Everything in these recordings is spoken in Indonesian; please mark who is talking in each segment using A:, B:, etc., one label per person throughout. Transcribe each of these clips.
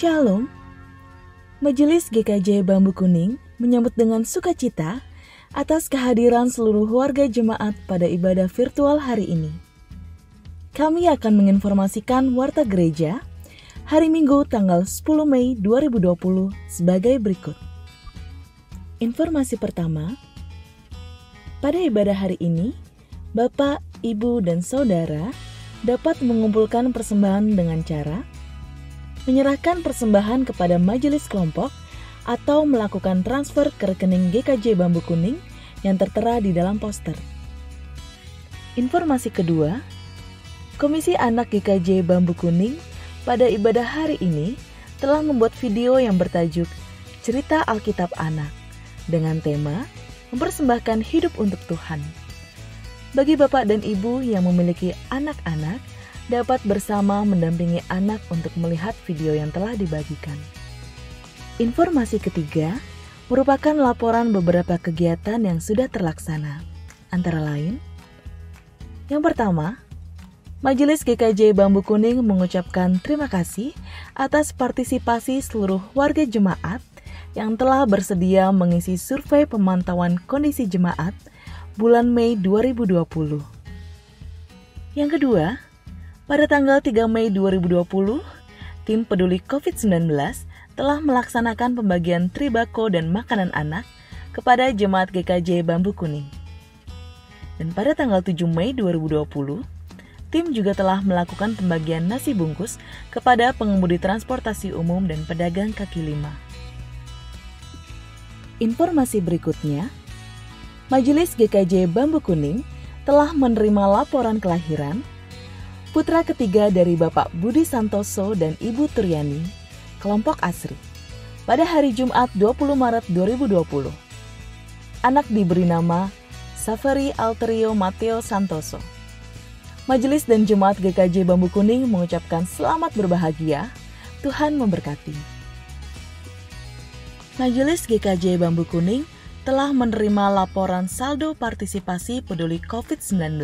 A: Shalom. Majelis GKJ Bambu Kuning menyambut dengan sukacita atas kehadiran seluruh warga jemaat pada ibadah virtual hari ini. Kami akan menginformasikan warta gereja hari Minggu tanggal 10 Mei 2020 sebagai berikut. Informasi pertama, pada ibadah hari ini, Bapak, Ibu, dan Saudara dapat mengumpulkan persembahan dengan cara menyerahkan persembahan kepada majelis kelompok atau melakukan transfer ke rekening GKJ Bambu Kuning yang tertera di dalam poster. Informasi kedua, Komisi Anak GKJ Bambu Kuning pada ibadah hari ini telah membuat video yang bertajuk Cerita Alkitab Anak dengan tema mempersembahkan hidup untuk Tuhan. Bagi Bapak dan Ibu yang memiliki anak-anak, dapat bersama mendampingi anak untuk melihat video yang telah dibagikan. Informasi ketiga merupakan laporan beberapa kegiatan yang sudah terlaksana. Antara lain, yang pertama, Majelis GKJ Bambu Kuning mengucapkan terima kasih atas partisipasi seluruh warga jemaat yang telah bersedia mengisi survei pemantauan kondisi jemaat bulan Mei 2020. Yang kedua, pada tanggal 3 Mei 2020, tim peduli COVID-19 telah melaksanakan pembagian tribako dan makanan anak kepada jemaat GKJ Bambu Kuning. Dan pada tanggal 7 Mei 2020, tim juga telah melakukan pembagian nasi bungkus kepada pengemudi transportasi umum dan pedagang kaki lima. Informasi berikutnya, Majelis GKJ Bambu Kuning telah menerima laporan kelahiran putra ketiga dari Bapak Budi Santoso dan Ibu Turyani, kelompok Asri, pada hari Jumat 20 Maret 2020. Anak diberi nama Saferi Alterio Mateo Santoso. Majelis dan Jemaat GKJ Bambu Kuning mengucapkan selamat berbahagia, Tuhan memberkati. Majelis GKJ Bambu Kuning telah menerima laporan saldo partisipasi peduli COVID-19.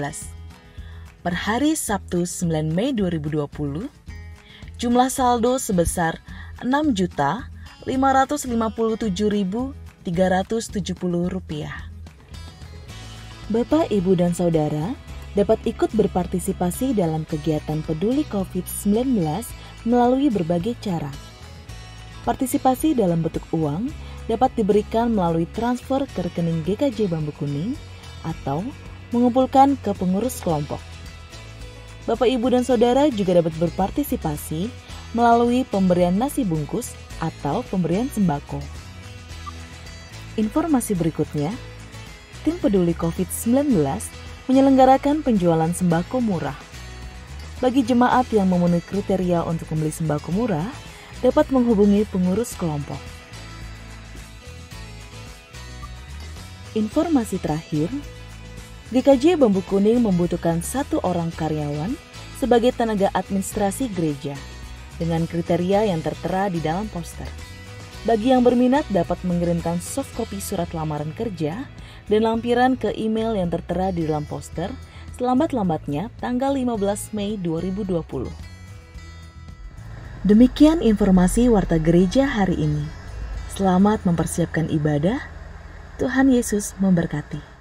A: Per hari Sabtu 9 Mei 2020, jumlah saldo sebesar Rp6.557.370. Bapak, Ibu, dan Saudara dapat ikut berpartisipasi dalam kegiatan peduli COVID-19 melalui berbagai cara. Partisipasi dalam bentuk uang dapat diberikan melalui transfer ke rekening GKJ Bambu Kuning atau mengumpulkan ke pengurus kelompok. Bapak, Ibu, dan Saudara juga dapat berpartisipasi melalui pemberian nasi bungkus atau pemberian sembako. Informasi berikutnya, tim peduli COVID-19 menyelenggarakan penjualan sembako murah. Bagi jemaat yang memenuhi kriteria untuk membeli sembako murah, dapat menghubungi pengurus kelompok. Informasi terakhir, GKJ Bambu Kuning membutuhkan 1 orang karyawan sebagai tenaga administrasi gereja dengan kriteria yang tertera di dalam poster. Bagi yang berminat dapat mengirimkan soft copy surat lamaran kerja dan lampiran ke email yang tertera di dalam poster selambat-lambatnya tanggal 15 Mei 2020. Demikian informasi warta gereja hari ini. Selamat mempersiapkan ibadah. Tuhan Yesus memberkati.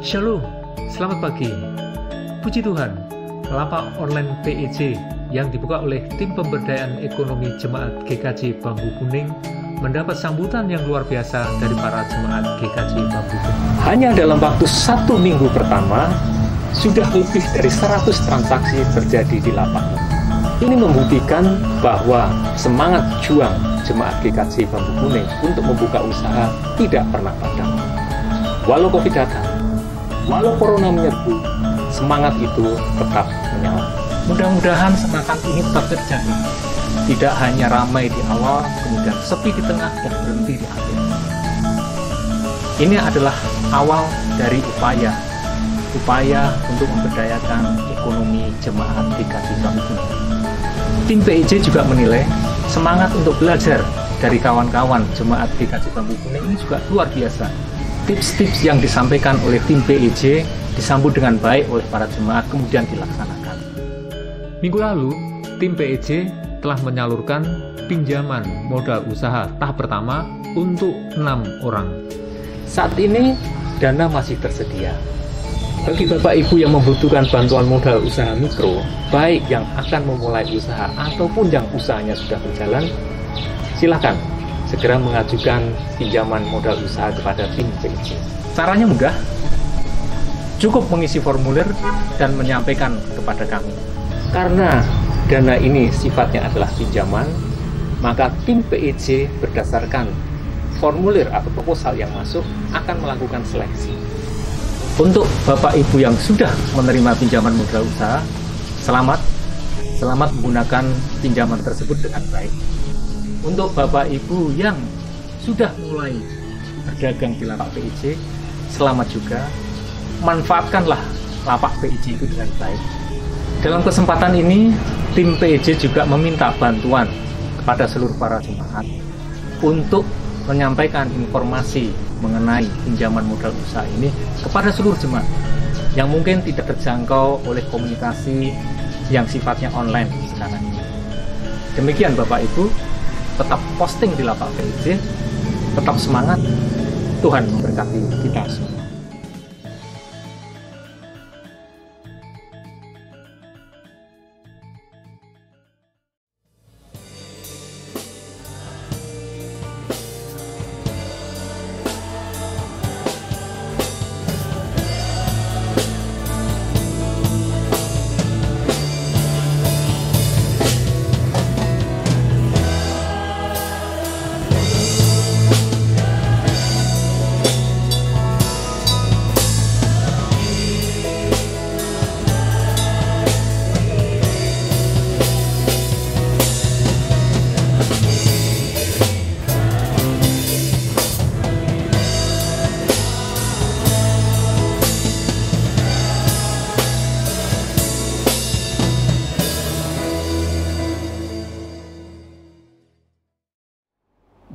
B: Shalom, selamat pagi. Puji Tuhan, Lapak Online PEC yang dibuka oleh tim pemberdayaan ekonomi jemaat GKJ Bambu Kuning mendapat sambutan yang luar biasa dari para jemaat GKJ Bambu Kuning. Hanya dalam waktu 1 minggu pertama, sudah lebih dari 100 transaksi terjadi di lapangan. Ini membuktikan bahwa semangat juang jemaat GKJ Bambu Kuning untuk membuka usaha tidak pernah padam. Walau Covid datang, walau Corona menyerbu, semangat itu tetap menyala. Mudah-mudahan semangat ini tetap terjadi. Tidak hanya ramai di awal, kemudian sepi di tengah, dan berhenti di akhir. Ini adalah awal dari upaya untuk memberdayakan ekonomi jemaat GKJ Bambu Kuning. Tim PIJ juga menilai semangat untuk belajar dari kawan-kawan jemaat GKJ Bambu Kuning ini juga luar biasa. Tips-tips yang disampaikan oleh tim PIJ disambut dengan baik oleh para jemaat kemudian dilaksanakan. Minggu lalu, tim PIJ telah menyalurkan pinjaman modal usaha tahap pertama untuk 6 orang. Saat ini dana masih tersedia. Bagi Bapak Ibu yang membutuhkan bantuan modal usaha mikro, baik yang akan memulai usaha ataupun yang usahanya sudah berjalan, silakan segera mengajukan pinjaman modal usaha kepada tim PIJ. Caranya mudah, cukup mengisi formulir dan menyampaikan kepada kami. Karena dana ini sifatnya adalah pinjaman, maka tim PIJ berdasarkan formulir atau proposal yang masuk akan melakukan seleksi. Untuk Bapak Ibu yang sudah menerima pinjaman modal usaha, selamat menggunakan pinjaman tersebut dengan baik. Untuk Bapak Ibu yang sudah mulai berdagang di lapak PIJ, selamat juga, manfaatkanlah lapak PIJ itu dengan baik. Dalam kesempatan ini, tim PIJ juga meminta bantuan kepada seluruh para jemaat untuk menyampaikan informasi mengenai pinjaman modal usaha ini kepada seluruh jemaat yang mungkin tidak terjangkau oleh komunikasi yang sifatnya online sekarang ini. Demikian Bapak Ibu, tetap posting di lapak PIJ, tetap semangat, Tuhan memberkati kita semua.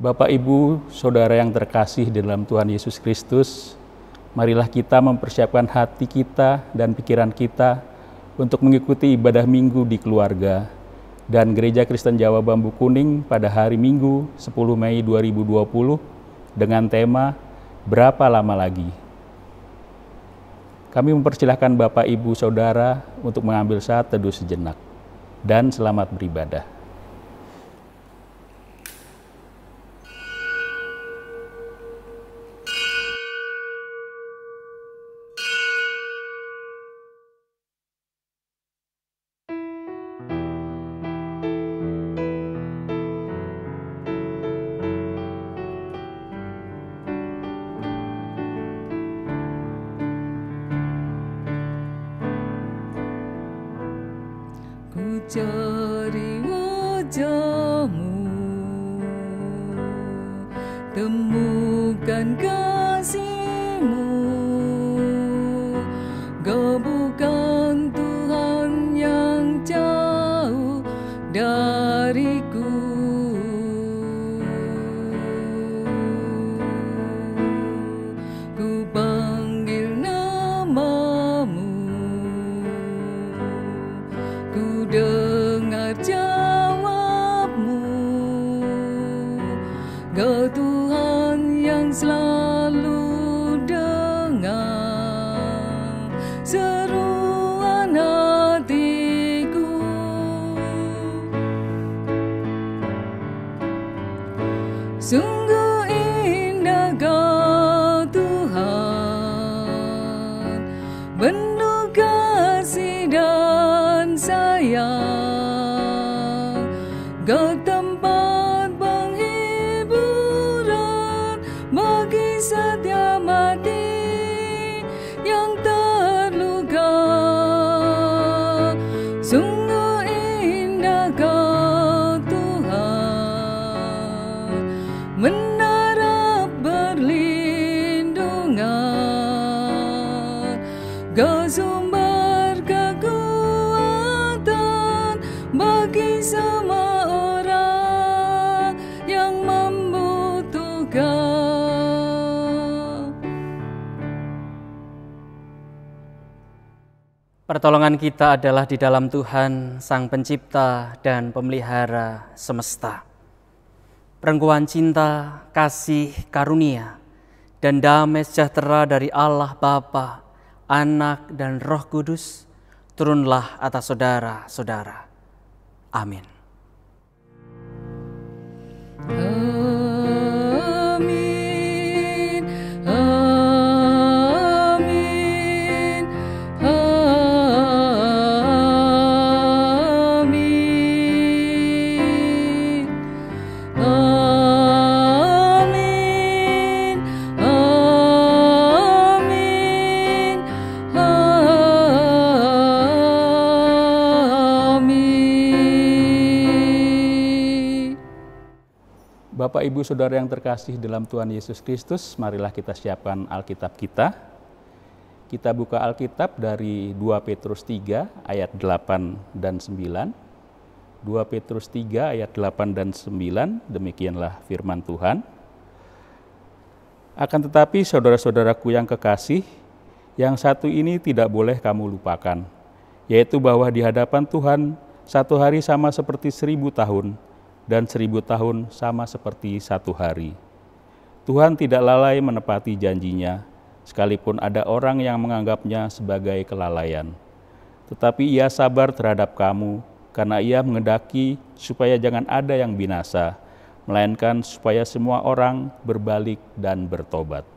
C: Bapak, Ibu, Saudara yang terkasih di dalam Tuhan Yesus Kristus, marilah kita mempersiapkan hati kita dan pikiran kita untuk mengikuti ibadah minggu di keluarga dan Gereja Kristen Jawa Bambu Kuning pada hari Minggu 10 Mei 2020 dengan tema Berapa Lama Lagi? Kami mempersilahkan Bapak, Ibu, Saudara untuk mengambil saat teduh sejenak dan selamat beribadah.
D: Cari wajah-Mu, temukan kasih-Mu. Kau bukan Tuhan yang jauh dariku. Ku panggil nama-Mu, ku dengar jawab-Mu. Kau Tuhan yang selalu dengar seruan hatiku. Sungguh indah Kau Tuhan, penuh kasih dan sayang. Kau tempat penghiburan bagi setiap hati yang terluka. Sungguh indah Kau Tuhan, menara perlindungan. Kau sumber kekuatan bagi semua orang yang membutuhkan.
E: Pertolongan kita adalah di dalam Tuhan, Sang Pencipta dan Pemelihara semesta. Perengkuhan cinta, kasih, karunia, dan damai sejahtera dari Allah Bapa, Anak, dan Roh Kudus turunlah atas saudara-saudara. Amin.
D: Amin, amin, amin, amin, amin, amin.
C: Bapak, Ibu, Saudara yang terkasih dalam Tuhan Yesus Kristus, marilah kita siapkan Alkitab kita. Kita buka Alkitab dari 2 Petrus 3 ayat 8 dan 9. 2 Petrus 3 ayat 8 dan 9, demikianlah firman Tuhan. Akan tetapi saudara-saudaraku yang kekasih, yang satu ini tidak boleh kamu lupakan, yaitu bahwa di hadapan Tuhan satu hari sama seperti 1000 tahun, dan 1000 tahun sama seperti satu hari. Tuhan tidak lalai menepati janjinya, sekalipun ada orang yang menganggapnya sebagai kelalaian. Tetapi Ia sabar terhadap kamu, karena Ia menghendaki supaya jangan ada yang binasa, melainkan supaya semua orang berbalik dan bertobat.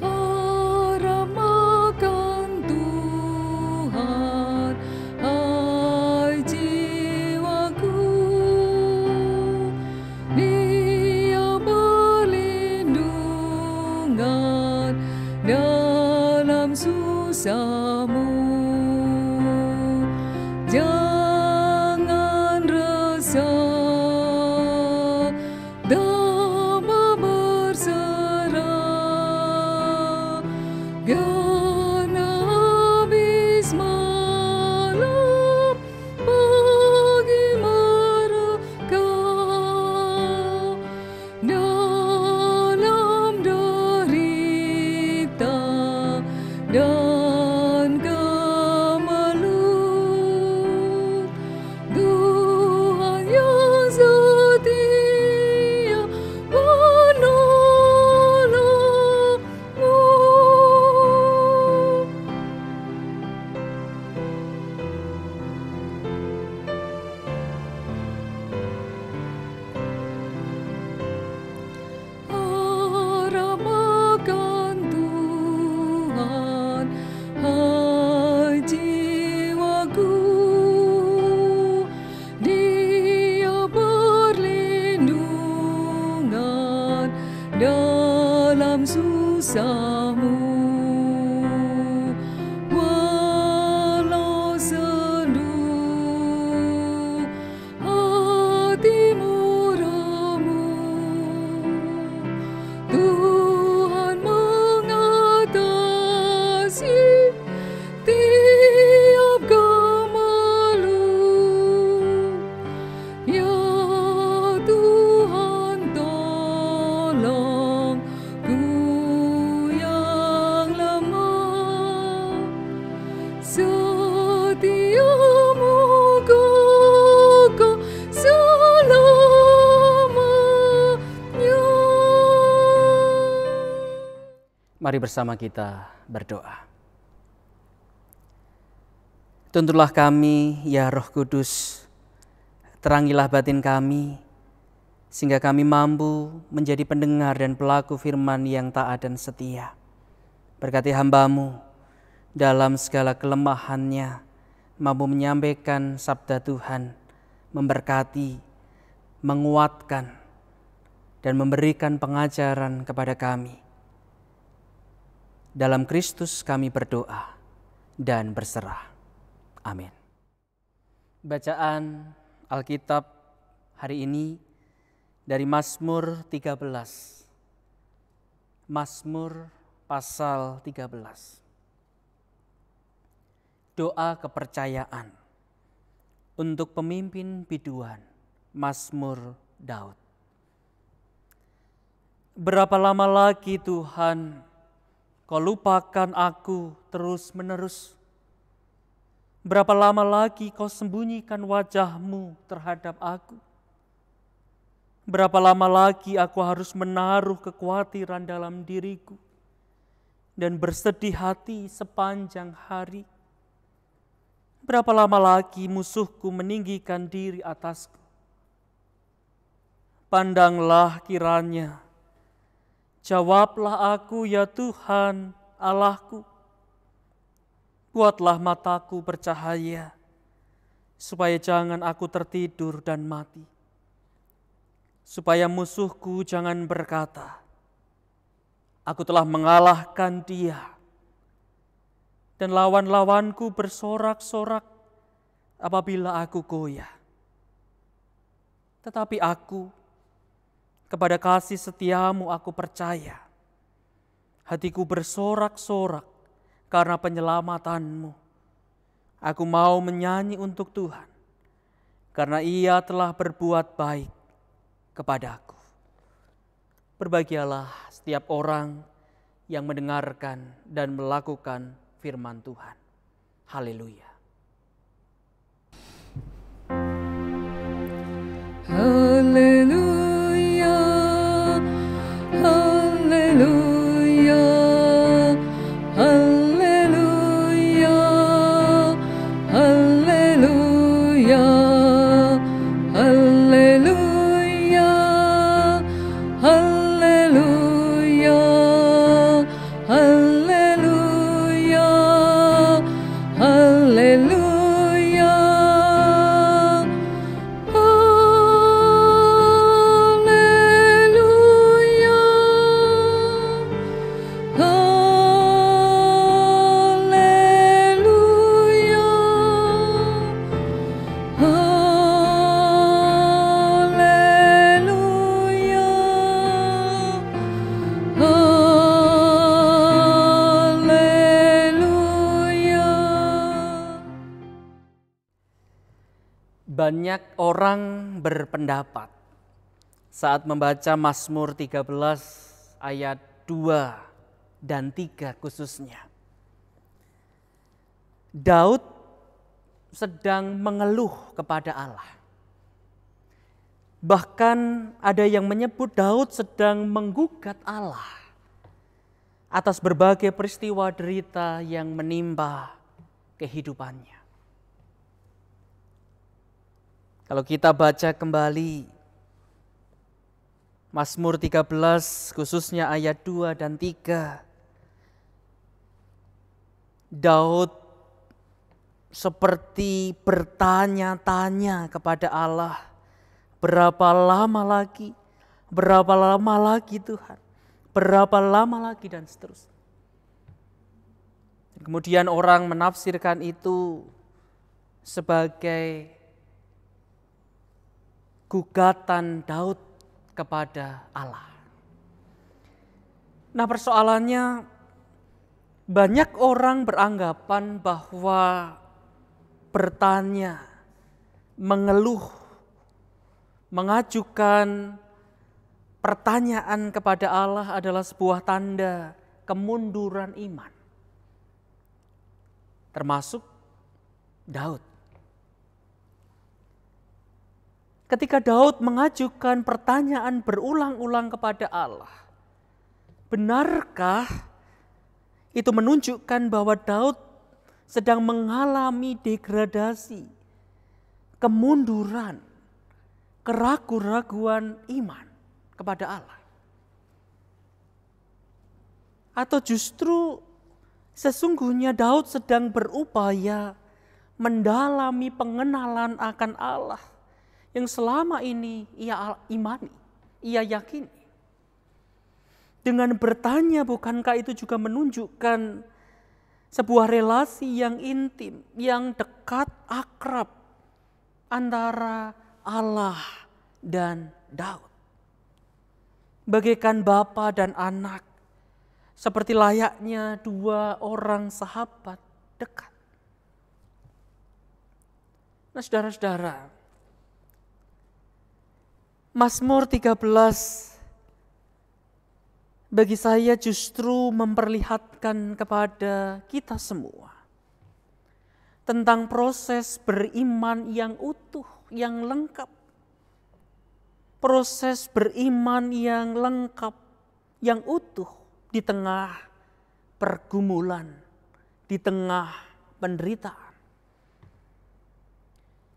D: Harap akan Tuhan, hai jiwaku. Dia perlindungan dalam susahmu. Jangan resah, damai berserah, karena habis malam pagi mereka. Dalam derita dan kemelut, Tuhan yang setia menolongmu. Harap akan Tuhan, hai jiwaku. Dia perlindungan dalam susahmu. Walau sendu hatimu remuk, Tuhan mengatasi tiap kemelut. Ya Tuhan, tolongku, ya
E: Mari bersama kita berdoa. Tuntunlah kami, ya Roh Kudus, terangilah batin kami, sehingga kami mampu menjadi pendengar dan pelaku firman yang taat dan setia. Berkati hamba-Mu dalam segala kelemahannya, mampu menyampaikan sabda Tuhan, memberkati, menguatkan, dan memberikan pengajaran kepada kami. Dalam Kristus kami berdoa dan berserah. Amin. Bacaan Alkitab hari ini dari Mazmur 13. Mazmur pasal 13. Doa kepercayaan untuk pemimpin biduan, Mazmur Daud. Berapa lama lagi Tuhan, Kau lupakan aku terus-menerus? Berapa lama lagi Kau sembunyikan wajah-Mu terhadap aku? Berapa lama lagi aku harus menaruh kekhawatiran dalam diriku dan bersedih hati sepanjang hari? Berapa lama lagi musuhku meninggikan diri atasku? Pandanglah kiranya, jawablah aku ya Tuhan Allahku. Buatlah mataku bercahaya, supaya jangan aku tertidur dan mati. Supaya musuhku jangan berkata, aku telah mengalahkan dia. Dan lawan-lawanku bersorak-sorak apabila aku goyah. Tetapi aku, kepada kasih setiamu aku percaya. Hatiku bersorak-sorak karena penyelamatanmu. Aku mau menyanyi untuk Tuhan, karena Ia telah berbuat baik kepadaku. Berbahagialah setiap orang yang mendengarkan dan melakukan firman Tuhan. Haleluya.
D: Haleluya. Haleluya, haleluya, haleluya, haleluya, haleluya, haleluya, haleluya.
E: Banyak orang berpendapat saat membaca Mazmur 13 ayat 2 dan 3 khususnya. Daud sedang mengeluh kepada Allah. Bahkan ada yang menyebut Daud sedang menggugat Allah atas berbagai peristiwa derita yang menimpa kehidupannya. Kalau kita baca kembali Mazmur 13 khususnya ayat 2 dan 3, Daud seperti bertanya-tanya kepada Allah, berapa lama lagi Tuhan, berapa lama lagi, dan seterusnya. Kemudian orang menafsirkan itu sebagai gugatan Daud kepada Allah. Nah, persoalannya banyak orang beranggapan bahwa bertanya, mengeluh, mengajukan pertanyaan kepada Allah adalah sebuah tanda kemunduran iman. Termasuk Daud. Ketika Daud mengajukan pertanyaan berulang-ulang kepada Allah, benarkah itu menunjukkan bahwa Daud sedang mengalami degradasi, kemunduran, keraguan-raguan iman kepada Allah. Atau justru sesungguhnya Daud sedang berupaya mendalami pengenalan akan Allah yang selama ini ia imani, ia yakini. Dengan bertanya, bukankah itu juga menunjukkan sebuah relasi yang intim, yang dekat, akrab antara Allah dan Daud. Bagaikan bapa dan anak, seperti layaknya dua orang sahabat dekat. Nah, saudara-saudara, Mazmur 13 bagi saya justru memperlihatkan kepada kita semua tentang proses beriman yang utuh, yang lengkap. Proses beriman yang lengkap, yang utuh di tengah pergumulan, di tengah penderitaan.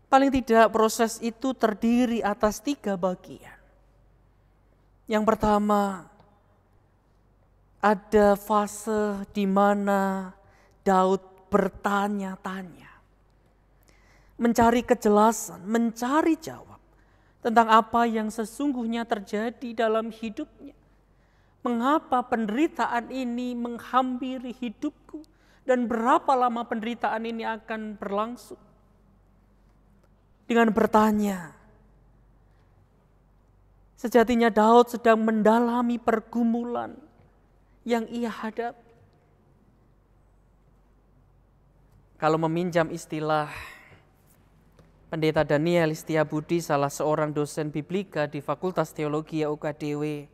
E: Paling tidak proses itu terdiri atas 3 bagian. Yang pertama, ada fase di mana Daud bertanya-tanya, mencari kejelasan, mencari jawab tentang apa yang sesungguhnya terjadi dalam hidupnya. Mengapa penderitaan ini menghampiri hidupku dan berapa lama penderitaan ini akan berlangsung? Dengan bertanya, sejatinya Daud sedang mendalami pergumulan yang ia hadapi. Kalau meminjam istilah Pendeta Daniel Setiabudi, salah seorang dosen biblika di Fakultas Teologi UKDW,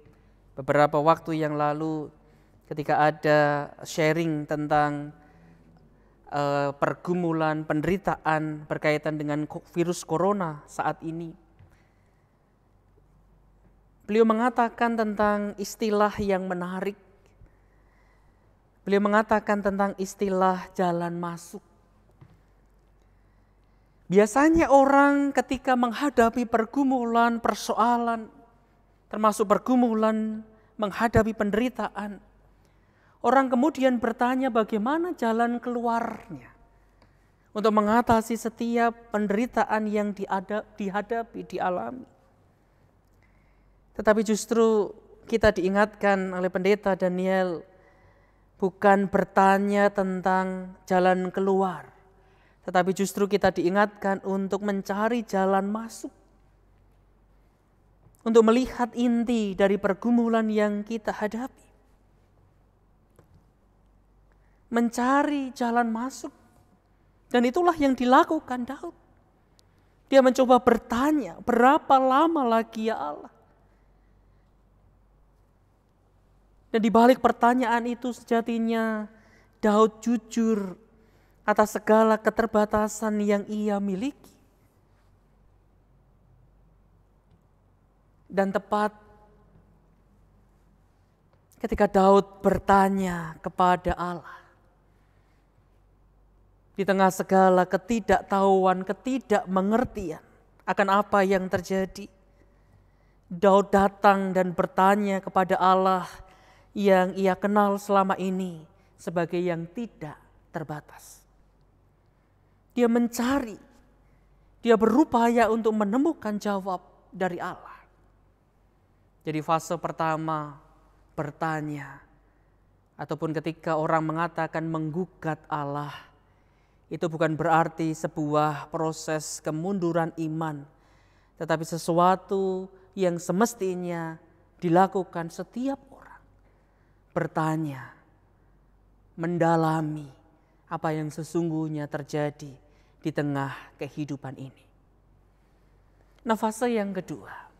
E: beberapa waktu yang lalu ketika ada sharing tentang pergumulan, penderitaan berkaitan dengan virus corona saat ini, beliau mengatakan tentang istilah yang menarik. Beliau mengatakan tentang istilah jalan masuk. Biasanya orang ketika menghadapi pergumulan, persoalan, termasuk pergumulan menghadapi penderitaan, orang kemudian bertanya bagaimana jalan keluarnya untuk mengatasi setiap penderitaan yang dihadapi, dialami. Tetapi justru kita diingatkan oleh Pendeta Daniel bukan bertanya tentang jalan keluar, tetapi justru kita diingatkan untuk mencari jalan masuk. Untuk melihat inti dari pergumulan yang kita hadapi. Mencari jalan masuk. Dan itulah yang dilakukan Daud. Dia mencoba bertanya, berapa lama lagi ya Allah? Dan di balik pertanyaan itu sejatinya Daud jujur atas segala keterbatasan yang ia miliki. Dan tepat ketika Daud bertanya kepada Allah, di tengah segala ketidaktahuan, ketidakmengertian akan apa yang terjadi, Daud datang dan bertanya kepada Allah yang ia kenal selama ini sebagai yang tidak terbatas. Dia mencari, dia berupaya untuk menemukan jawab dari Allah. Jadi fase pertama bertanya, ataupun ketika orang mengatakan menggugat Allah, itu bukan berarti sebuah proses kemunduran iman, tetapi sesuatu yang semestinya dilakukan setiap orang. Bertanya, mendalami apa yang sesungguhnya terjadi di tengah kehidupan ini. Nah, fase yang kedua,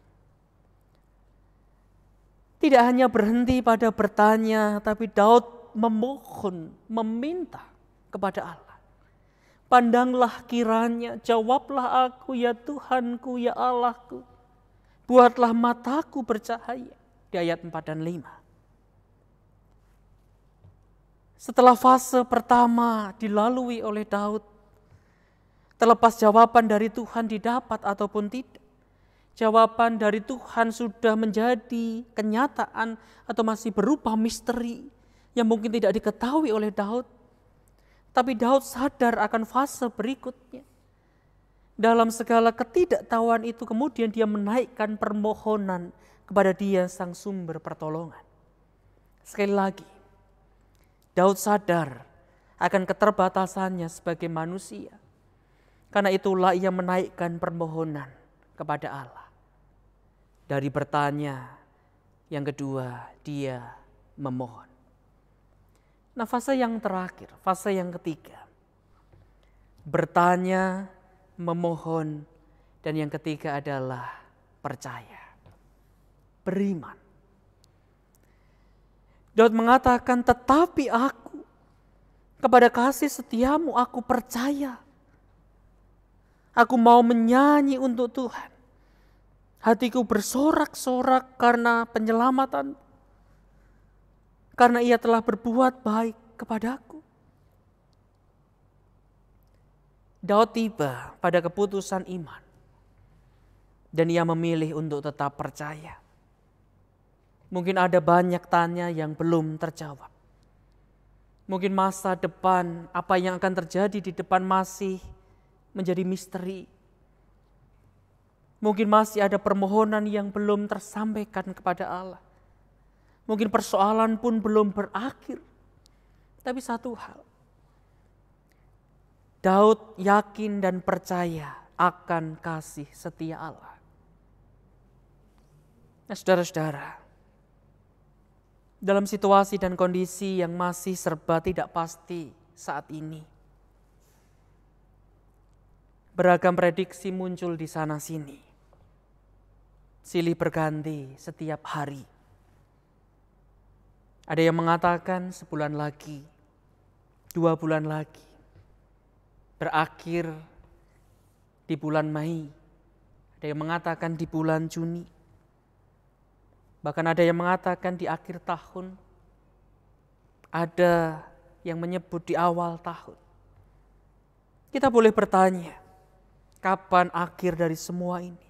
E: tidak hanya berhenti pada bertanya, tapi Daud memohon, meminta kepada Allah. Pandanglah kiranya, jawablah aku ya Tuhanku, ya Allahku. Buatlah mataku bercahaya. Di ayat 4 dan 5. Setelah fase pertama dilalui oleh Daud, terlepas jawaban dari Tuhan didapat ataupun tidak, jawaban dari Tuhan sudah menjadi kenyataan atau masih berupa misteri yang mungkin tidak diketahui oleh Daud. Tapi Daud sadar akan fase berikutnya. Dalam segala ketidaktahuan itu kemudian dia menaikkan permohonan kepada Dia sang sumber pertolongan. Sekali lagi, Daud sadar akan keterbatasannya sebagai manusia. Karena itulah ia menaikkan permohonan kepada Allah. Dari bertanya, yang kedua dia memohon. Nah, fase yang terakhir, fase yang ketiga. Bertanya, memohon, dan yang ketiga adalah percaya. Beriman. Daud mengatakan, tetapi aku kepada kasih setiamu aku percaya. Aku mau menyanyi untuk Tuhan. Hatiku bersorak-sorak karena penyelamatan. Karena Ia telah berbuat baik kepadaku. Daud tiba pada keputusan iman. Dan ia memilih untuk tetap percaya. Mungkin ada banyak tanya yang belum terjawab. Mungkin masa depan, apa yang akan terjadi di depan masih menjadi misteri. Mungkin masih ada permohonan yang belum tersampaikan kepada Allah. Mungkin persoalan pun belum berakhir. Tapi satu hal, Daud yakin dan percaya akan kasih setia Allah. Nah, saudara-saudara, dalam situasi dan kondisi yang masih serba tidak pasti saat ini, beragam prediksi muncul di sana sini. Silih berganti setiap hari. Ada yang mengatakan sebulan lagi, 2 bulan lagi, berakhir di bulan Mei. Ada yang mengatakan di bulan Juni. Bahkan ada yang mengatakan di akhir tahun. Ada yang menyebut di awal tahun. Kita boleh bertanya, kapan akhir dari semua ini?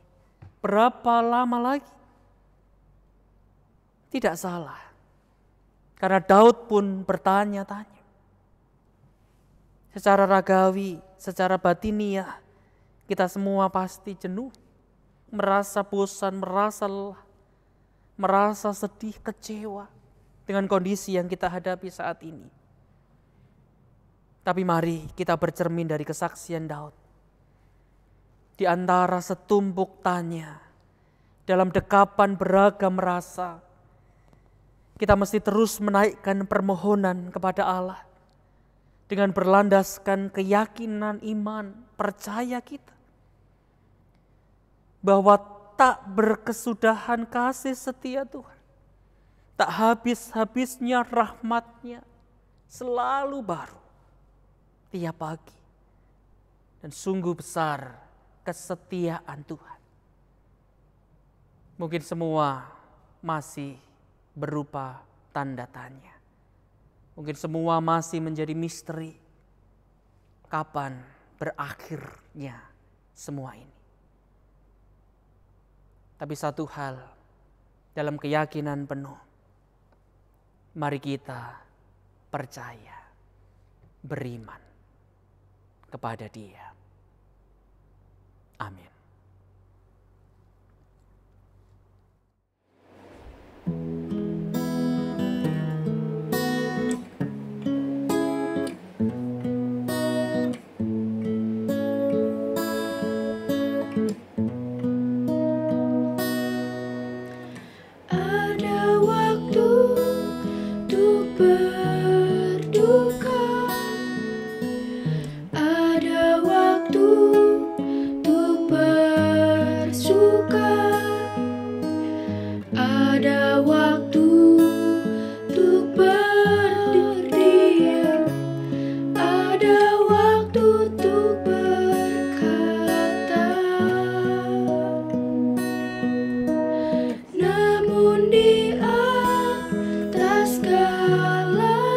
E: Berapa lama lagi? Tidak salah. Karena Daud pun bertanya-tanya. Secara ragawi, secara batiniah, kita semua pasti jenuh. Merasa bosan, merasa lelah. Merasa sedih, kecewa dengan kondisi yang kita hadapi saat ini. Tapi mari kita bercermin dari kesaksian Daud. Di antara setumpuk tanya, dalam dekapan beragam rasa, kita mesti terus menaikkan permohonan kepada Allah dengan berlandaskan keyakinan iman, percaya kita bahwa tak berkesudahan kasih setia Tuhan, tak habis-habisnya rahmat-Nya, selalu baru tiap pagi, dan sungguh besar kesetiaan Tuhan. Mungkin semua masih berupa tanda tanya. Mungkin semua masih menjadi misteri. Kapan berakhirnya semua ini? Tapi satu hal, dalam keyakinan penuh, mari kita percaya, beriman kepada Dia. Amin.
D: Namun di atas segala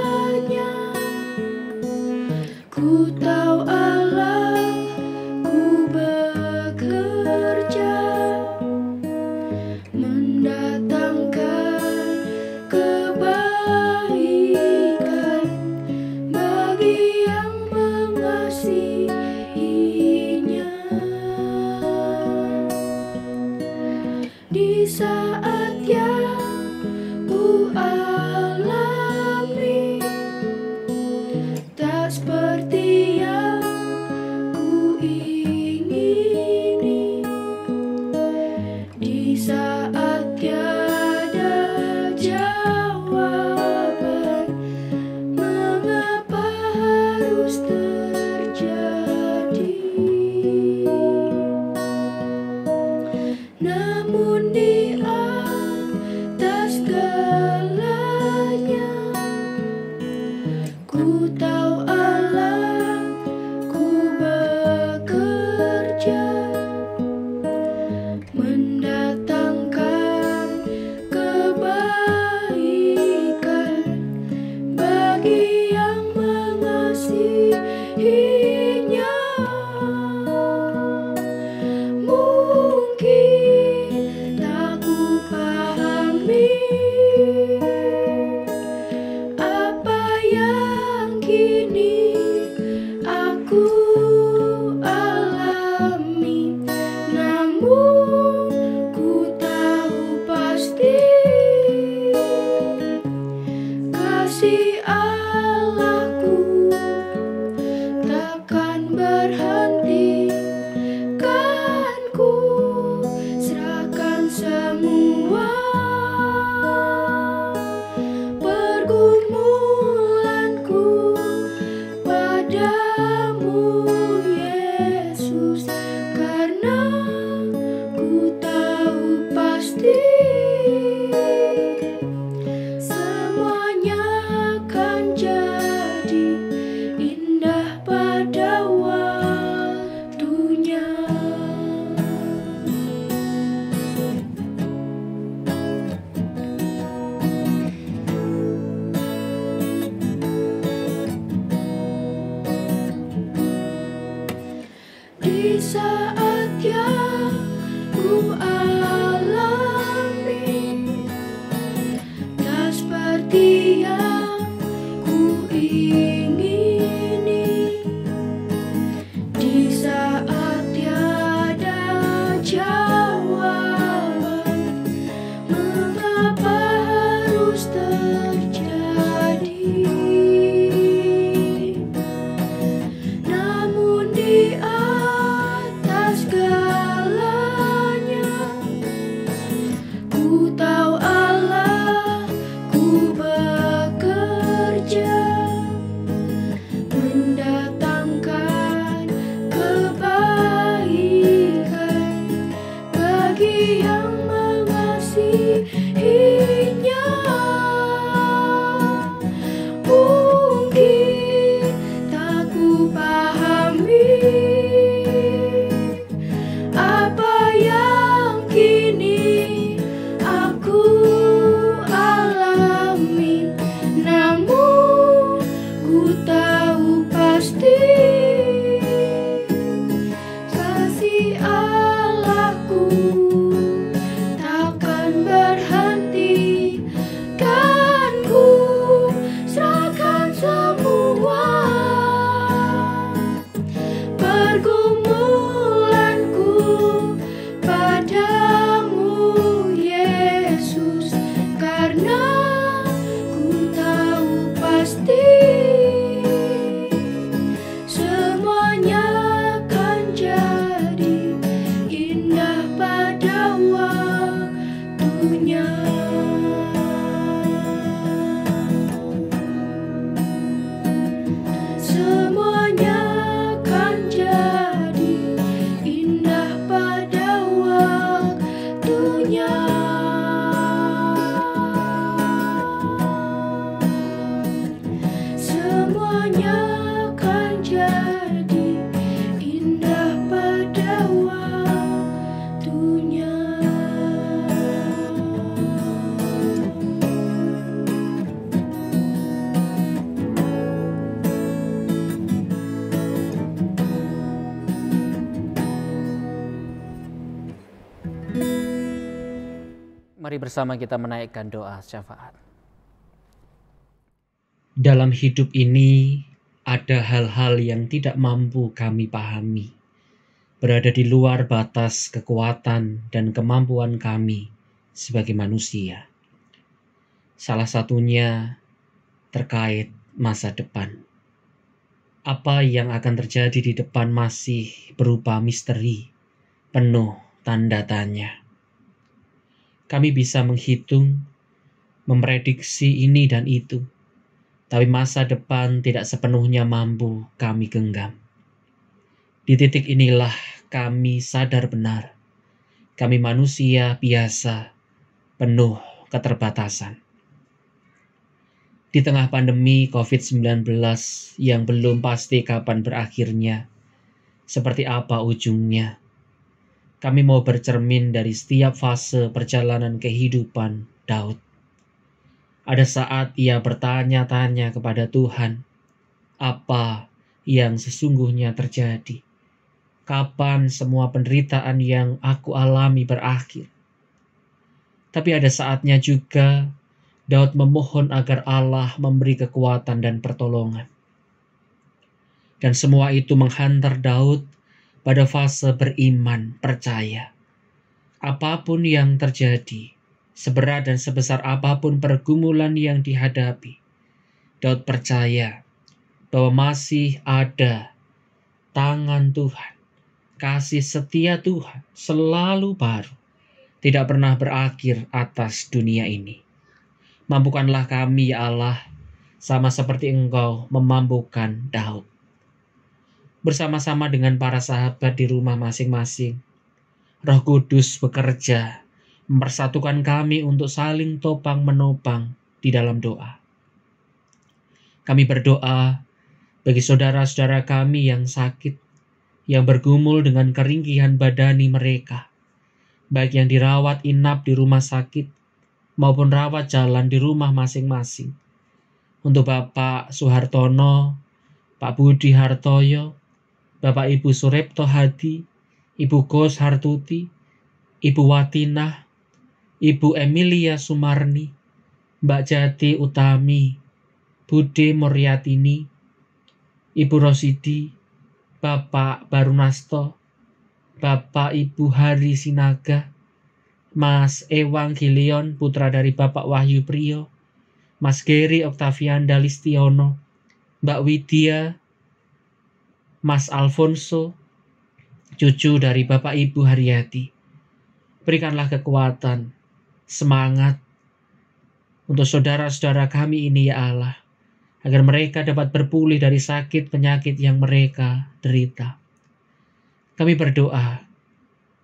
D: kasih Allahku takkan berhenti, kan ku serahkan semua pergumulanku padamu Yesus, karena ku tahu pasti semuanya akan jadi indah pada waktunya. Di saat yang ku alami tak seperti yang ku ingini, di saat tiada jawaban, mengapa harus terjadi? Namun di atas segalanya, ku tahu Allah, ku bekerja mendatangkan kebaikan bagi yang mengasihinya. Mungkin tak ku pahami apa yang kini aku alami, namun ku tahu pasti kasih Allahku takkan berhenti, kan ku serahkan semua pergumulanku padamu Yesus, karena ku tahu pasti semuanya akan jadi indah pada waktunya. Semuanya akan jadi indah pada waktunya. Semuanya akan jadi indah pada waktunya.
E: Mari bersama kita menaikkan doa syafaat.
F: Dalam hidup ini ada hal-hal yang tidak mampu kami pahami, berada di luar batas kekuatan dan kemampuan kami sebagai manusia. Salah satunya terkait masa depan. Apa yang akan terjadi di depan masih berupa misteri, penuh tanda tanya. Kami bisa menghitung, memprediksi ini dan itu, tapi masa depan tidak sepenuhnya mampu kami genggam. Di titik inilah kami sadar benar, kami manusia biasa, penuh keterbatasan. Di tengah pandemi COVID-19 yang belum pasti kapan berakhirnya, seperti apa ujungnya, kami mau bercermin dari setiap fase perjalanan kehidupan Daud. Ada saat ia bertanya-tanya kepada Tuhan, apa yang sesungguhnya terjadi? Kapan semua penderitaan yang aku alami berakhir? Tapi ada saatnya juga Daud memohon agar Allah memberi kekuatan dan pertolongan. Dan semua itu menghantar Daud pada fase beriman, percaya. Apapun yang terjadi, seberat dan sebesar apapun pergumulan yang dihadapi, Daud percaya bahwa masih ada tangan Tuhan, kasih setia Tuhan selalu baru, tidak pernah berakhir atas dunia ini. Mampukanlah kami ya Allah, sama seperti Engkau memampukan Daud. Bersama-sama dengan para sahabat di rumah masing-masing, Roh Kudus bekerja mempersatukan kami untuk saling topang menopang di dalam doa. Kami berdoa bagi saudara-saudara kami yang sakit, yang bergumul dengan keringkihan badani mereka, baik yang dirawat inap di rumah sakit maupun rawat jalan di rumah masing-masing. Untuk Bapak Suhartono, Pak Budi Hartoyo, Bapak Ibu Surepto Hadi, Ibu Gos Hartuti, Ibu Watinah, Ibu Emilia Sumarni, Mbak Jati Utami, Bude Moryatini, Ibu Rosidi, Bapak Barunasto, Bapak Ibu Hari Sinaga, Mas Ewangelion putra dari Bapak Wahyu Priyo, Mas Geri Oktavian Dalistiono, Mbak Widya, Mas Alfonso, cucu dari Bapak Ibu Haryati. Berikanlah kekuatan, semangat untuk saudara-saudara kami ini ya Allah, agar mereka dapat berpulih dari sakit penyakit yang mereka derita. Kami berdoa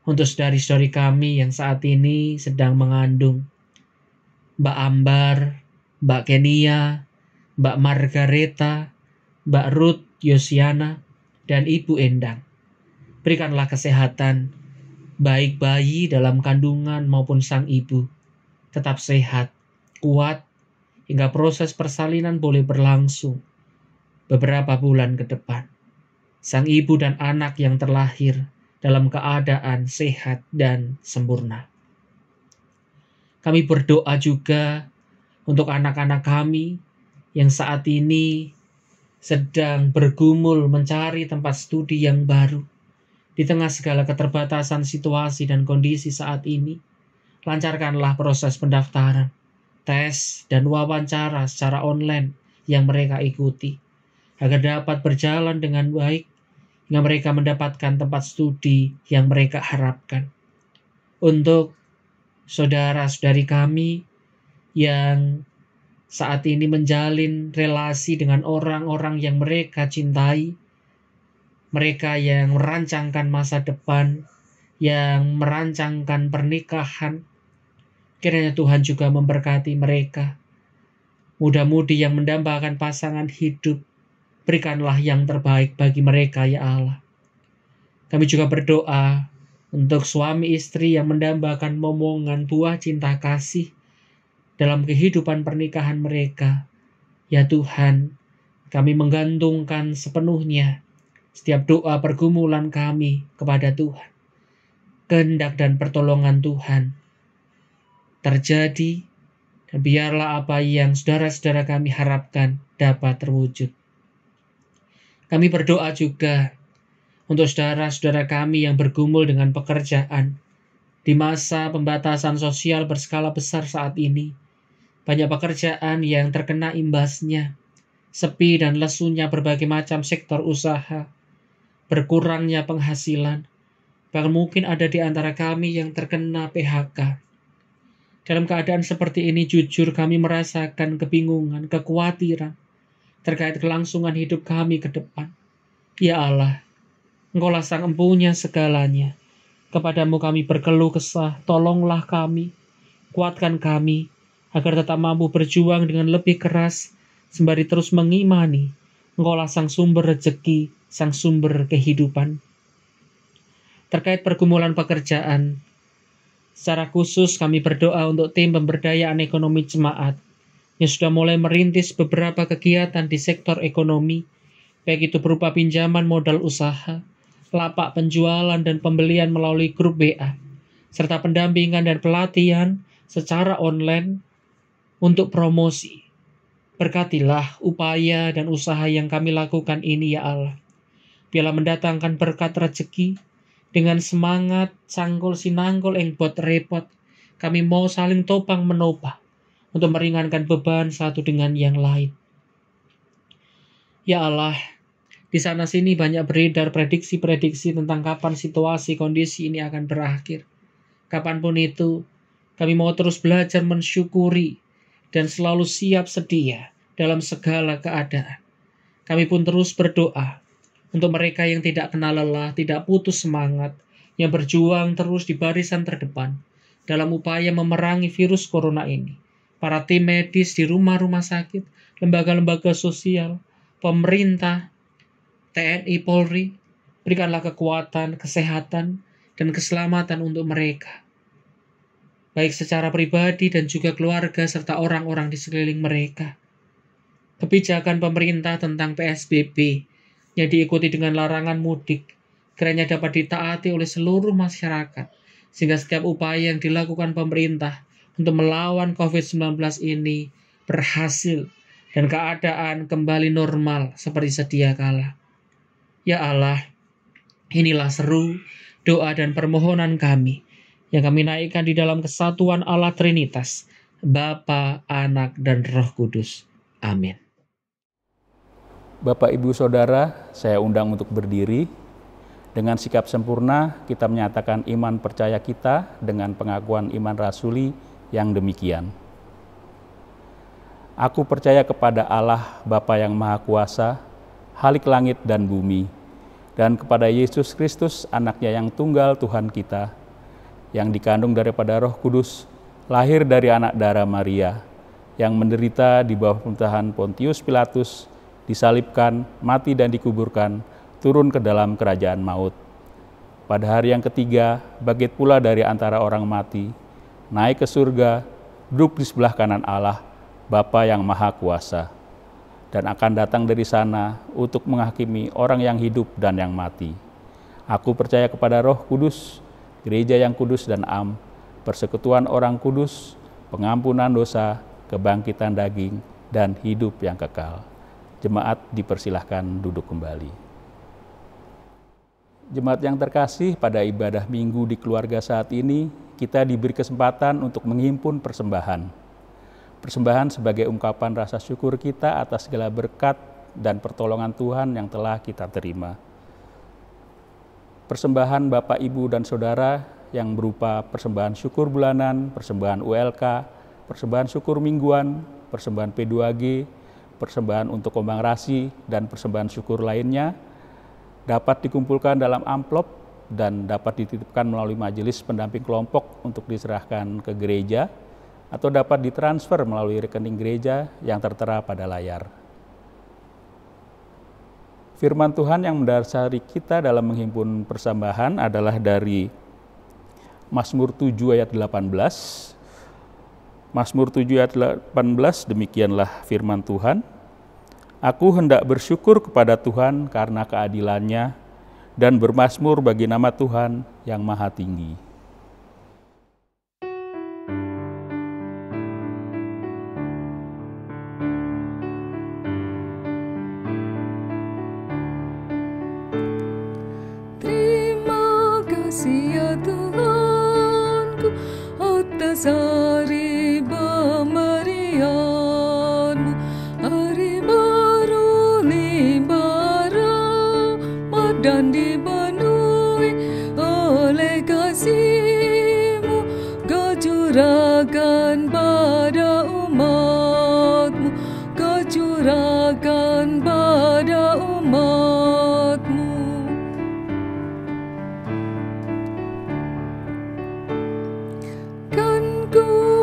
F: untuk saudari-saudari kami yang saat ini sedang mengandung, Mbak Ambar, Mbak Kenia, Mbak Margareta, Mbak Ruth Yosiana, dan Ibu Endang. Berikanlah kesehatan, baik bayi dalam kandungan maupun sang ibu, tetap sehat, kuat, hingga proses persalinan boleh berlangsung beberapa bulan ke depan. Sang ibu dan anak yang terlahir dalam keadaan sehat dan sempurna. Kami berdoa juga untuk anak-anak kami yang saat ini sedang bergumul mencari tempat studi yang baru. Di tengah segala keterbatasan situasi dan kondisi saat ini, lancarkanlah proses pendaftaran, tes, dan wawancara secara online yang mereka ikuti, agar dapat berjalan dengan baik, hingga mereka mendapatkan tempat studi yang mereka harapkan. Untuk saudara-saudari kami yang saat ini menjalin relasi dengan orang-orang yang mereka cintai, mereka yang merancangkan masa depan, yang merancangkan pernikahan, kiranya Tuhan juga memberkati mereka. Muda-mudi yang mendambakan pasangan hidup, berikanlah yang terbaik bagi mereka ya Allah. Kami juga berdoa untuk suami istri yang mendambakan momongan buah cinta kasih dalam kehidupan pernikahan mereka. Ya Tuhan, kami menggantungkan sepenuhnya setiap doa pergumulan kami kepada Tuhan. Kehendak dan pertolongan Tuhan terjadi, dan biarlah apa yang saudara-saudara kami harapkan dapat terwujud. Kami berdoa juga untuk saudara-saudara kami yang bergumul dengan pekerjaan di masa pembatasan sosial berskala besar saat ini. Banyak pekerjaan yang terkena imbasnya, sepi dan lesunya berbagai macam sektor usaha, berkurangnya penghasilan, bahkan mungkin ada di antara kami yang terkena PHK. Dalam keadaan seperti ini, jujur kami merasakan kebingungan, kekhawatiran terkait kelangsungan hidup kami ke depan. Ya Allah, Engkaulah sang empunya segalanya. Kepadamu kami berkeluh kesah, tolonglah kami, kuatkan kami, agar tetap mampu berjuang dengan lebih keras, sembari terus mengimani Engkaulah sang sumber rezeki, sang sumber kehidupan. Terkait pergumulan pekerjaan, secara khusus kami berdoa untuk tim pemberdayaan ekonomi jemaat yang sudah mulai merintis beberapa kegiatan di sektor ekonomi, baik itu berupa pinjaman modal usaha, lapak penjualan dan pembelian melalui grup WA, serta pendampingan dan pelatihan secara online untuk promosi. Berkatilah upaya dan usaha yang kami lakukan ini ya Allah. Biarlah mendatangkan berkat rezeki. Dengan semangat sanggul sinanggul buat repot, kami mau saling topang menopang untuk meringankan beban satu dengan yang lain. Ya Allah, di sana-sini banyak beredar prediksi-prediksi tentang kapan situasi kondisi ini akan berakhir. Kapanpun itu, kami mau terus belajar mensyukuri dan selalu siap sedia dalam segala keadaan. Kami pun terus berdoa untuk mereka yang tidak kenal lelah, tidak putus semangat, yang berjuang terus di barisan terdepan dalam upaya memerangi virus corona ini. Para tim medis di rumah-rumah sakit, lembaga-lembaga sosial, pemerintah, TNI, Polri, berikanlah kekuatan, kesehatan, dan keselamatan untuk mereka, baik secara pribadi dan juga keluarga serta orang-orang di sekeliling mereka. Kebijakan pemerintah tentang PSBB yang diikuti dengan larangan mudik kiranya dapat ditaati oleh seluruh masyarakat, sehingga setiap upaya yang dilakukan pemerintah untuk melawan COVID-19 ini berhasil dan keadaan kembali normal seperti sedia kala. Ya Allah, inilah seru, doa dan permohonan kami yang kami naikkan di dalam kesatuan Allah Trinitas, Bapa, Anak, dan Roh Kudus. Amin.
C: Bapak, Ibu, Saudara, saya undang untuk berdiri. Dengan sikap sempurna, kita menyatakan iman percaya kita dengan pengakuan iman rasuli yang demikian. Aku percaya kepada Allah, Bapa yang Maha Kuasa, Khalik langit dan bumi, dan kepada Yesus Kristus, anaknya yang tunggal Tuhan kita, yang dikandung daripada Roh Kudus, lahir dari anak darah Maria, yang menderita di bawah pemerintahan Pontius Pilatus, disalibkan, mati dan dikuburkan, turun ke dalam kerajaan maut. Pada hari yang ketiga, bangkit pula dari antara orang mati, naik ke surga, duduk di sebelah kanan Allah, Bapa yang Maha Kuasa, dan akan datang dari sana untuk menghakimi orang yang hidup dan yang mati. Aku percaya kepada Roh Kudus, gereja yang kudus dan am, persekutuan orang kudus, pengampunan dosa, kebangkitan daging, dan hidup yang kekal. Jemaat dipersilahkan duduk kembali. Jemaat yang terkasih, pada ibadah minggu di keluarga saat ini, kita diberi kesempatan untuk menghimpun persembahan. Persembahan sebagai ungkapan rasa syukur kita atas segala berkat dan pertolongan Tuhan yang telah kita terima. Persembahan Bapak, Ibu, dan Saudara yang berupa persembahan syukur bulanan, persembahan ULK, persembahan syukur mingguan, persembahan P2G, persembahan untuk Kombang Rasi, dan persembahan syukur lainnya dapat dikumpulkan dalam amplop dan dapat dititipkan melalui majelis pendamping kelompok untuk diserahkan ke gereja, atau dapat ditransfer melalui rekening gereja yang tertera pada layar. Firman Tuhan yang mendasari kita dalam menghimpun persembahan adalah dari Mazmur 7 ayat 18. Mazmur 7 ayat 18, demikianlah firman Tuhan. Aku hendak bersyukur kepada Tuhan karena keadilannya dan bermazmur bagi nama Tuhan yang maha tinggi.
D: Terima kasih ya Tuhanku atas hari pemberian-Mu, hari baru limpah rahmat dan dipenuhi oleh kasih-Mu. Kau curahkan pada umat-Mu, Kau curahkan pada umat-Mu.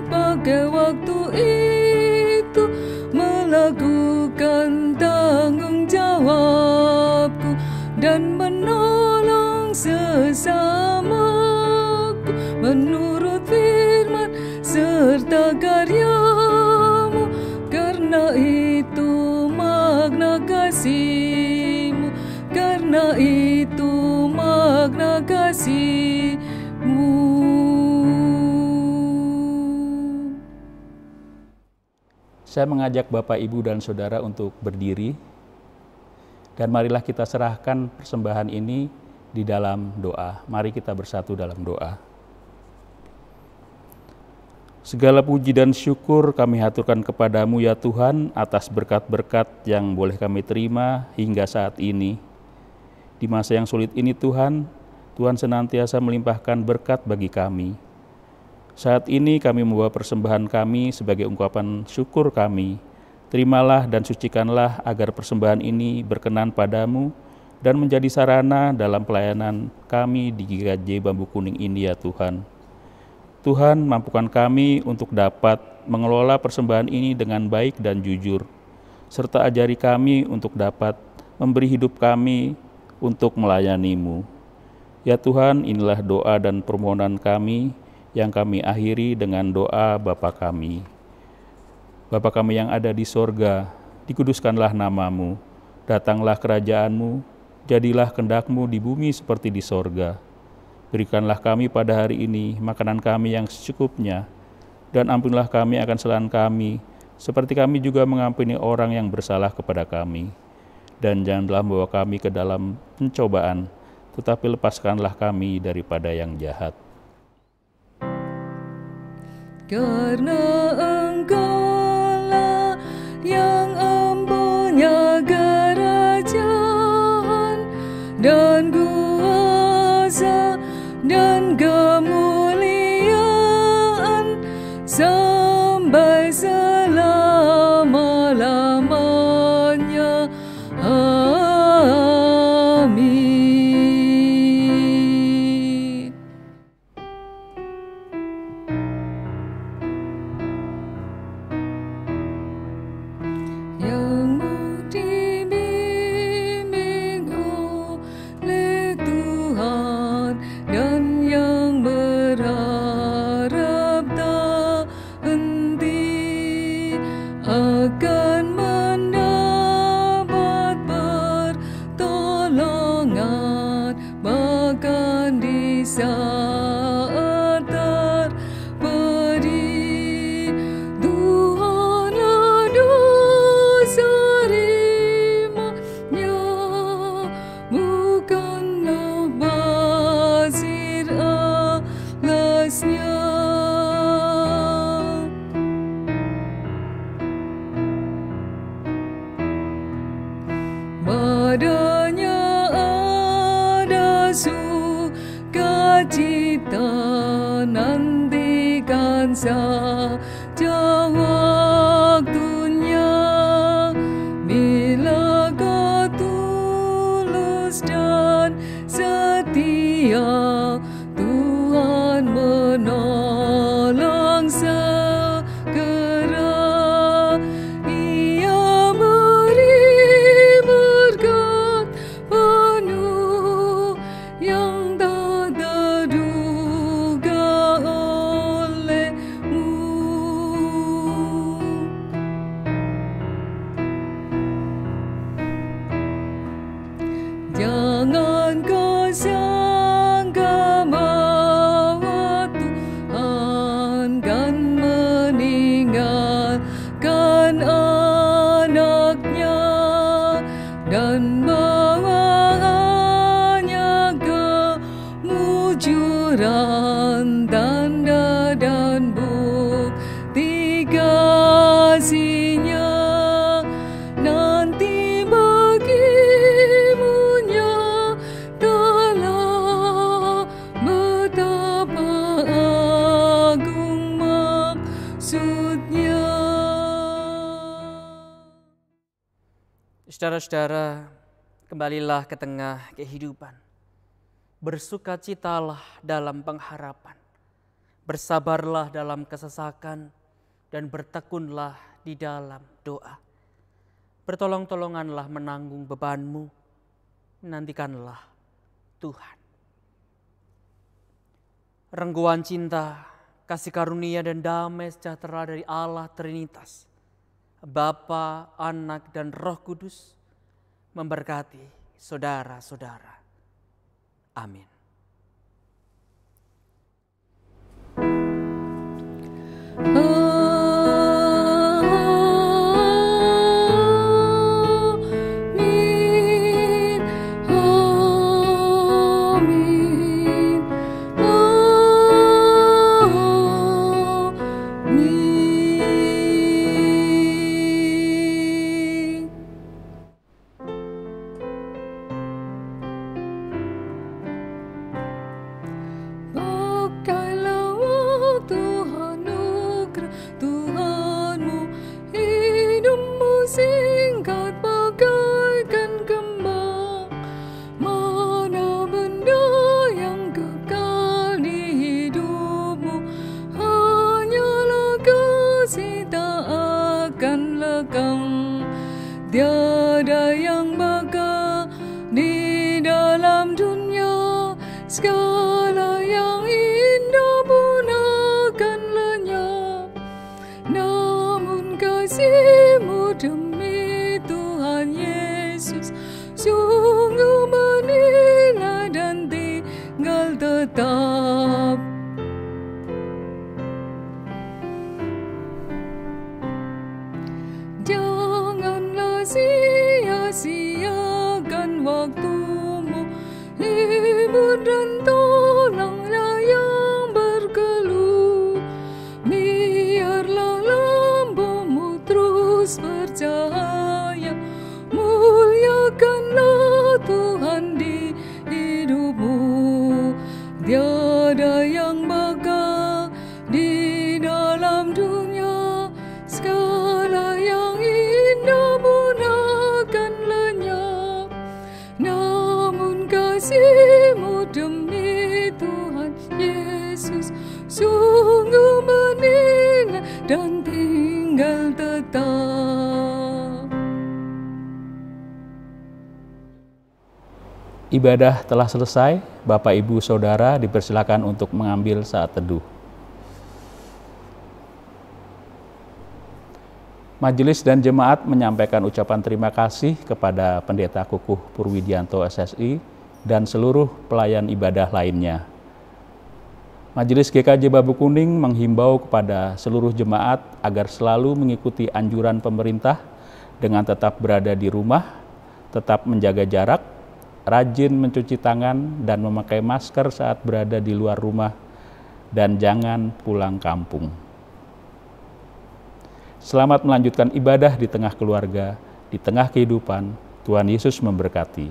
D: Pakai waktu itu melakukan tanggung jawabku dan menolong sesamaku menurut firman serta karya-Mu. Karena itu makna kasih-Mu, karena itu makna kasih-Mu.
C: Saya mengajak Bapak, Ibu, dan Saudara untuk berdiri, dan marilah kita serahkan persembahan ini di dalam doa. Mari kita bersatu dalam doa. Segala puji dan syukur kami haturkan kepadamu ya Tuhan atas berkat-berkat yang boleh kami terima hingga saat ini. Di masa yang sulit ini Tuhan senantiasa melimpahkan berkat bagi kami. Saat ini kami membawa persembahan kami sebagai ungkapan syukur kami. Terimalah dan sucikanlah agar persembahan ini berkenan padamu dan menjadi sarana dalam pelayanan kami di GKJ Bambu Kuning ini ya Tuhan. Tuhan, mampukan kami untuk dapat mengelola persembahan ini dengan baik dan jujur, serta ajari kami untuk dapat memberi hidup kami untuk melayani-Mu. Ya Tuhan, inilah doa dan permohonan kami yang kami akhiri dengan doa Bapa kami. Bapa kami yang ada di sorga, dikuduskanlah nama-Mu, datanglah kerajaan-Mu, jadilah kehendak-Mu di bumi seperti di sorga. Berikanlah kami pada hari ini makanan kami yang secukupnya, dan ampunilah kami akan kesalahan kami, seperti kami juga mengampuni orang yang bersalah kepada kami. Dan janganlah membawa kami ke dalam pencobaan, tetapi lepaskanlah kami daripada yang jahat.
D: Karena Engkaulah yang empunya kerajaan dan kuasa dan kemuliaan sampai selama-lamanya. Amin. Yang dibimbing oleh Tuhan dan yang berharap tak henti akan mendapat pertolongan, bahkan di saat terpedih. Tuhanlah dosa rimanya, bukanlah pasir alasnya. Padanya ada sukacita, nantikan saja waktunya. Bila kau tulus dan setia, Tuhan menolong segera. Ia beri berkat penuh yang tak terduga olehmu. Jangan kau sangka bahwa Tuhan kan meninggalkan anaknya, dan bahwa hanya kemujuran, tanda dan bukti kasihnya nanti bagimu nyatalah betapa agung maksudnya.
E: Saudara-saudara, kembalilah ke tengah kehidupan. Bersukacitalah dalam pengharapan. Bersabarlah dalam kesesakan dan bertekunlah di dalam doa. Bertolong-tolonganlah menanggung bebanmu. Nantikanlah Tuhan. Rengguan cinta, kasih karunia dan damai sejahtera dari Allah Trinitas, Bapa, Anak, dan Roh Kudus memberkati saudara-saudara. Amin.
D: Amin. tiada yang baka di dalam dunia, segala yang indah pun akan lenyap. Namun kasih-Mu demi Tuhan Yesus sungguh menilai dan tinggal tetap. Janganlah sia-siakan waktumu, hibur dan tolonglah yang berkeluh. Biarlah lampumu terus bercahaya, muliakanlah Tuhan di hidupmu. Tiada yang baka di dalam dunia, segala yang indah pun akan lenyap. Namun kasih-Mu demi Tuhan Yesus sungguh menilai dan tinggal tetap.
C: Ibadah telah selesai. Bapak, Ibu, Saudara dipersilakan untuk mengambil saat teduh. Majelis dan jemaat menyampaikan ucapan terima kasih kepada Pendeta Kukuh Purwidianto SSI dan seluruh pelayan ibadah lainnya. Majelis GKJ Bambu Kuning menghimbau kepada seluruh jemaat agar selalu mengikuti anjuran pemerintah dengan tetap berada di rumah, tetap menjaga jarak, rajin mencuci tangan dan memakai masker saat berada di luar rumah, dan jangan pulang kampung. Selamat melanjutkan ibadah di tengah keluarga, di tengah kehidupan. Tuhan Yesus memberkati.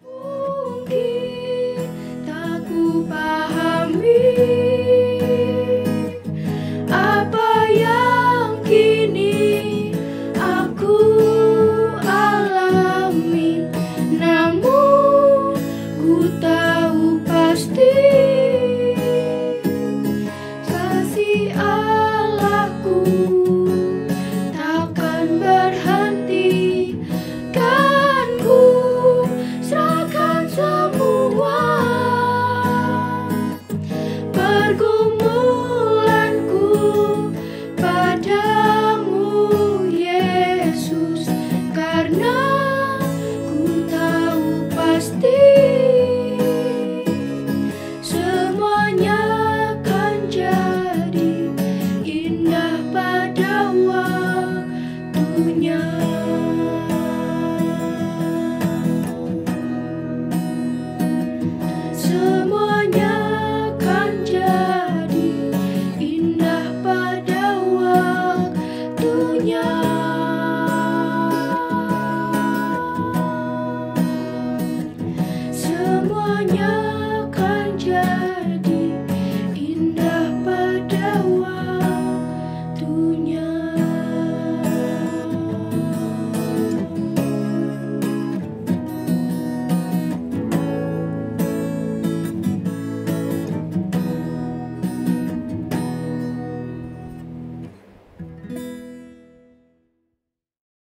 G: Mungkin tak ku pahami apa yang kini aku alami, namun ku tahu pasti kasih Allahku takkan berhenti. Kan ku serahkan semua pergumulanku padamu Yesus, karena ku tahu pasti semuanya akan jadi indah pada waktunya.